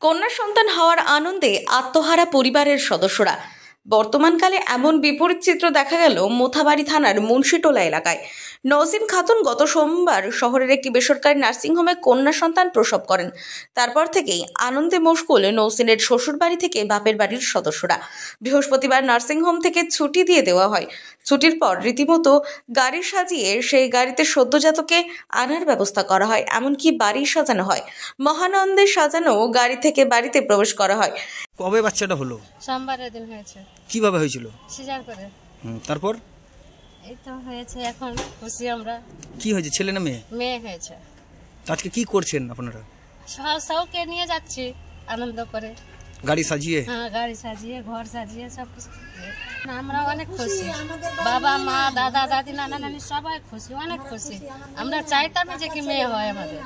কন্যা সন্তান হওয়ার আনন্দে আত্মহারা পরিবারের সদস্যরা। বর্তমানকালে এমন বিপরীত চিত্র দেখা গেল মোথাবাড়ি থানার মুন্সিটোলা এলাকায়। নওসিন খাতুন গত সোমবার শহরের একটি বেসরকারি নার্সিংহোমে কন্যা সন্তান প্রসব করেন। তারপর থেকেই আনন্দে মশগুল নওসিনের শ্বশুরবাড়ি থেকে বাপের বাড়ির সদস্যরা। বৃহস্পতিবার নার্সিংহোম থেকে ছুটি দিয়ে দেওয়া হয়। ছুটির পর রীতিমতো গাড়ি সাজিয়ে সেই গাড়িতে সদ্যজাতকে আনার ব্যবস্থা করা হয়, এমনকি বাড়ি সাজানো হয়। মহানন্দে সাজানো গাড়ি থেকে বাড়িতে প্রবেশ করা হয়। কবে বাচ্চাটা হলো? সোমবারের দিন হয়েছে। কিভাবে হয়েছিল? সিজার করে। তারপর এই তো হয়েছে, এখন খুশি আমরা। কি হয়েছে, ছেলে না মেয়ে? মেয়ে হয়েছে। আজকে কি করছেন আপনারা? সবকে নিয়ে যাচ্ছি আনন্দ করে, গাড়ি সাজিয়ে? হ্যাঁ, গাড়ি সাজিয়ে, ঘর সাজিয়ে, সব কিছু। আমরা অনেক খুশি, বাবা মা দাদা দাদি নানা নানি সবাই খুশি, অনেক খুশি। আমরা চাইতাম যে কি মেয়ে হয় আমাদের।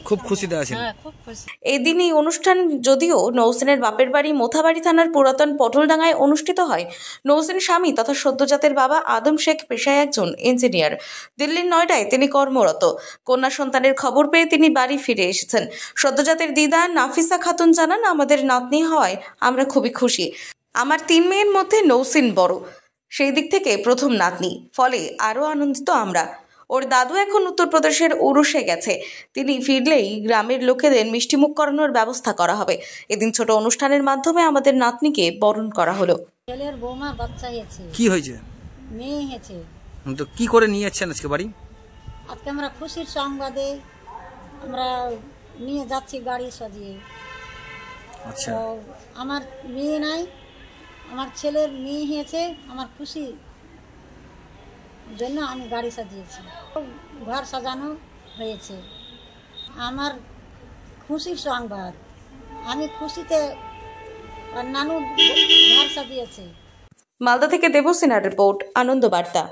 খুব খুশিতে আছেন? হ্যাঁ, খুব খুশি। এই দিন এই অনুষ্ঠান যদিও নওসিনের বাপের বাড়ি মোথাবাড়ি থানার পুরাতন পটলডাঙ্গায় অনুষ্ঠিত হয়। নওসিন স্বামী তথা সদ্যজাতের বাবা আদম শেখ পেশায় একজন ইঞ্জিনিয়ার। দিল্লির নয়ডায় তিনি কর্মরত। কন্যা সন্তানের খবর পেয়ে তিনি বাড়ি ফিরে এসেছেন। সদ্যজাতের দিদা নাফিসা খাতুন জানান, আমাদের নাতনি হওয়ায় আমরা খুবই খুশি। আমার 3 মেয়ের মধ্যে নওসিন বড়, সেই দিক থেকে প্রথম নাতনি, ফলে আরও আনন্দিত আমরা। ওর দাদু এখন উত্তরপ্রদেশের উরুষে গেছে, তিনি ফিরলেই গ্রামের লোকেদের মিষ্টিমুখ করানোর ব্যবস্থা করা হবে। এদিন ছোট অনুষ্ঠানের মাধ্যমে আমাদের নাতনিকে বরণ করা হলো। ছেলের বৌমা বাচ্চা হয়েছে। কি হয়েছে? মেয়ে হয়েছে। তো কি করে নিয়ে যাচ্ছেন আজকে বাড়ি? আজকে আমরা খুশির সংবাদে আমরা নিয়ে যাচ্ছি গাড়ি সাজিয়ে। আচ্ছা, তো আমার মেয়ে নাই, আমার ছেলের মেয়ে হয়েছে। আমার খুশি জন্য আমি গাড়ি সাজিয়েছি, ঘর সাজানো হয়েছে। আমার খুশির সংবাদ, আমি খুশিতে নানু ঘর সাজিয়েছে। মালদা থেকে দেবসেনার রিপোর্ট, আনন্দ বার্তা।